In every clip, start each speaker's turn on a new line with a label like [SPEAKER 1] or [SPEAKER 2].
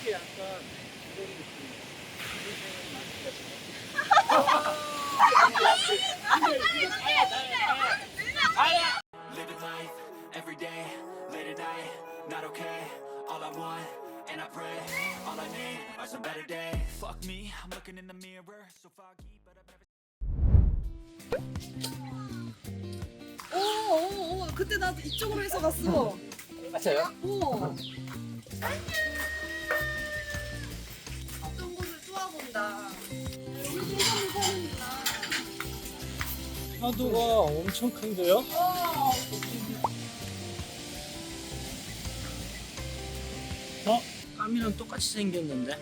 [SPEAKER 1] 이게 약간 이런 느낌이에요.
[SPEAKER 2] Living life every day, late at night, not okay. All I want, and I pray, all I need are some better days. Fuck me, I'm looking in the mirror, so foggy, but I've never.
[SPEAKER 3] 오, 그때 나도 이쪽으로 해서 갔어.
[SPEAKER 1] 맞아요?
[SPEAKER 3] 오. 어떤 곳을 쏘아본다. 여기 세상에 사는구나.
[SPEAKER 1] 파도가 엄청 큰데요? 까미랑 똑같이 생겼는데?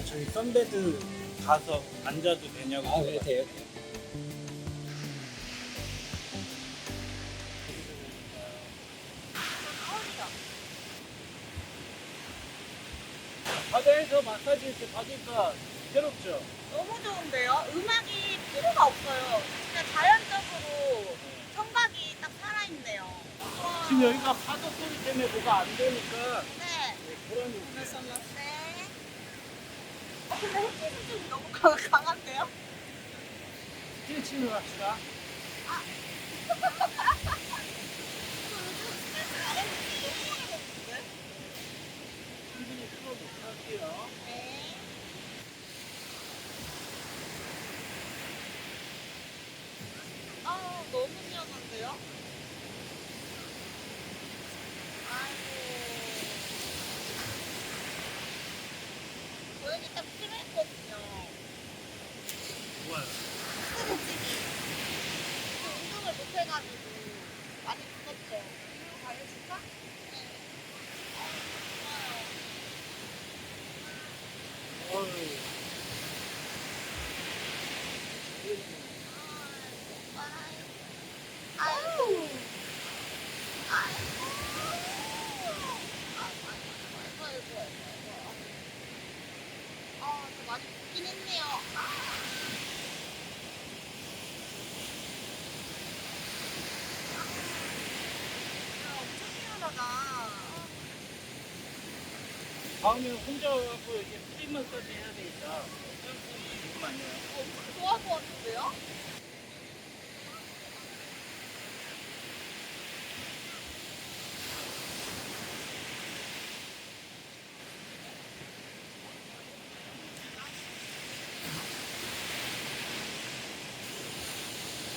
[SPEAKER 1] 저기 선베드 가서 앉아도 되냐고. 네, 돼요. 바다에서 마사지 이렇게 받으니까 괴롭죠?
[SPEAKER 4] 너무 좋은데요? 음악이 필요가 없어요. 그냥 자연적으로 청각이 딱 살아있네요.
[SPEAKER 1] 지금 여기가 파도 소리 때문에 뭐가 안 되니까
[SPEAKER 4] 네.
[SPEAKER 1] 그런
[SPEAKER 4] 네. 근데 햇빛은 좀 너무 강한데요?
[SPEAKER 1] 스트레칭을 합시다. 충분히 풀어놓고 할게요.
[SPEAKER 4] 네. 너무 시원한데요? 아이고. 저에게 딱 필요했거든요.
[SPEAKER 1] 좋아요.
[SPEAKER 4] 스트레칭이. 운동을 못해가지고 많이 늦었죠. 이리로 가려줄까? 네. 좋아요.
[SPEAKER 1] 어휴.
[SPEAKER 4] 아이고. 저 많이 붓긴 했네요. 엄청 시원하다.
[SPEAKER 1] 다음에 혼자 와서 이렇게 프리 마사지 해야 되겠다. 잠깐만요.
[SPEAKER 4] 좋아 보였는데요?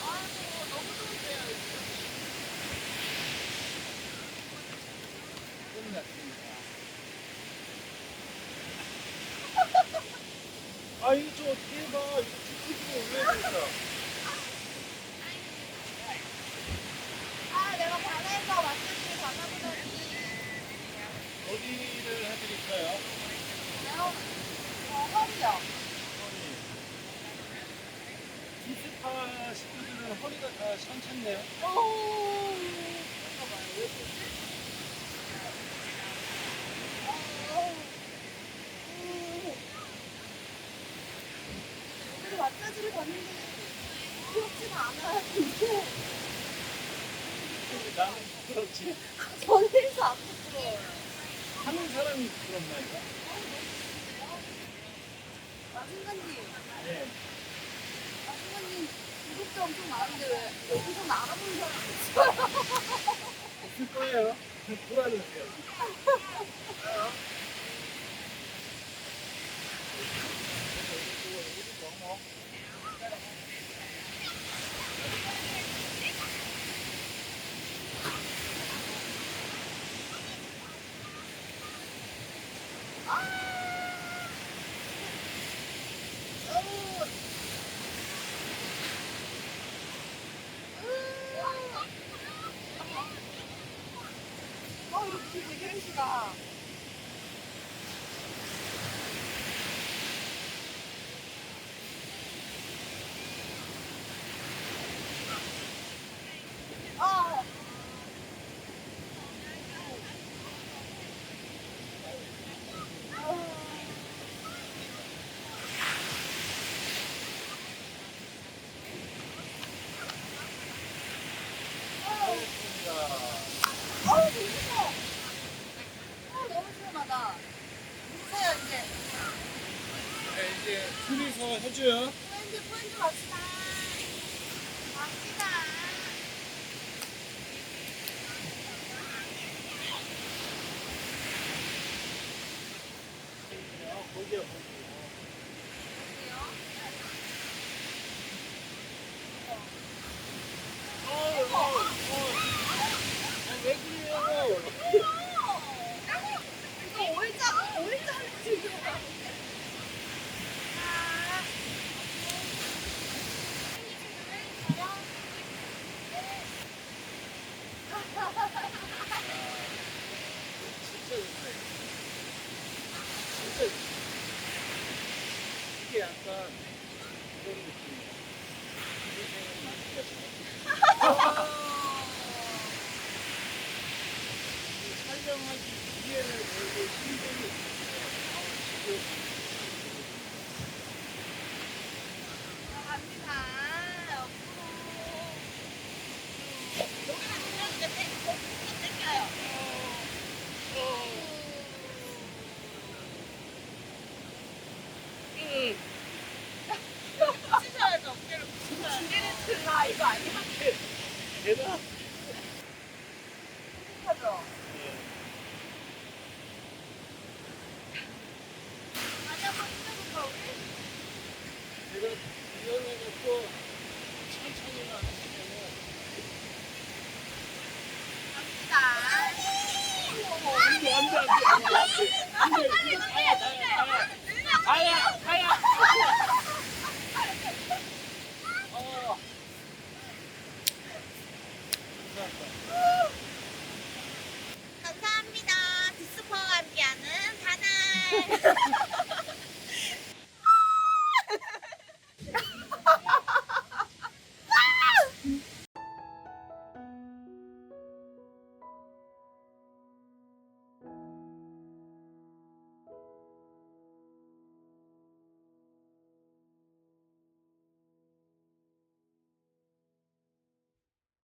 [SPEAKER 4] 아이고, 너무 좋은데요,
[SPEAKER 1] 끝났습니다. 아, 이거 저 어떻게 해봐. 이거 툭툭 올려야 되겠다.
[SPEAKER 4] 내가 바다에서 마사지 받아보더니
[SPEAKER 1] 어디를 해드릴까요?
[SPEAKER 4] 내가 허리요.
[SPEAKER 1] 디스파 식구들은 허리가 다 시원찮네요.
[SPEAKER 4] 오. 잠깐만요, 왜 그러지? 여기서 마사지를 받는데 귀엽지가 않아요, 근데.
[SPEAKER 1] 나는 부끄럽지.
[SPEAKER 4] 전에서 안 부끄러워요.
[SPEAKER 1] 하는 사람이 부끄럽나, 이거?
[SPEAKER 4] 순간님,
[SPEAKER 1] 네.
[SPEAKER 4] 순간님 구독자 엄청 많은데 왜 여기서 나 알아보는 사람 없어요?
[SPEAKER 1] 없을 거예요. 불안해요.
[SPEAKER 4] 이렇게 되게 행시가.
[SPEAKER 1] 둘이서 해줘요.
[SPEAKER 4] 포인트 갑시다. 갑시다.
[SPEAKER 1] 거기요. 왜 그래요?
[SPEAKER 3] 이거 오일장 지금.
[SPEAKER 1] 진짜 이게 약간 그런 느낌이야. 촬영하기 기회를 되게 힘들게 지금